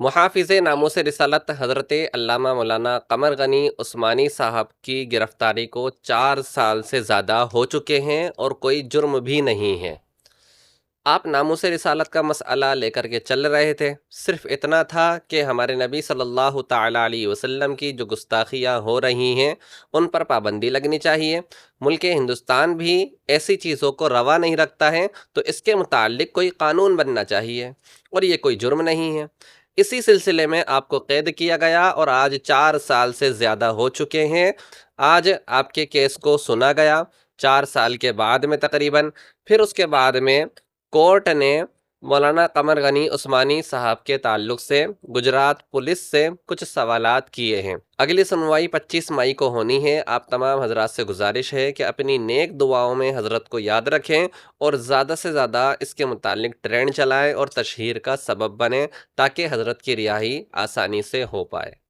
محافظ ناموس رسالت حضرت علامہ مولانا قمر غنی عثمانی صاحب کی گرفتاری کو 4 سال سے زیادہ ہو چکے ہیں اور کوئی جرم بھی نہیں ہے۔ آپ ناموس رسالت کا مسئلہ لے کر کے چل رہے تھے، صرف اتنا تھا کہ ہمارے نبی صلی اللہ تعالیٰ علیہ وسلم کی جو گستاخیاں ہو رہی ہیں ان پر پابندی لگنی چاہیے۔ ملک ہندوستان بھی ایسی چیزوں کو روا نہیں رکھتا ہے، تو اس کے متعلق کوئی قانون بننا چاہیے، اور یہ کوئی جرم نہیں ہے۔ اسی سلسلے میں آپ کو قید کیا گیا اور آج 4 سال سے زیادہ ہو چکے ہیں۔ آج آپ کے کیس کو سنا گیا 4 سال کے بعد میں تقریباً، پھر اس کے بعد میں کورٹ نے مولانا قمر غنی عثمانی صاحب کے تعلق سے گجرات پولیس سے کچھ سوالات کیے ہیں۔ اگلی سنوائی 25 مئی کو ہونی ہے۔ آپ تمام حضرات سے گزارش ہے کہ اپنی نیک دعاؤں میں حضرت کو یاد رکھیں اور زیادہ سے زیادہ اس کے متعلق ٹرینڈ چلائیں اور تشہیر کا سبب بنیں، تاکہ حضرت کی رہائی آسانی سے ہو پائے۔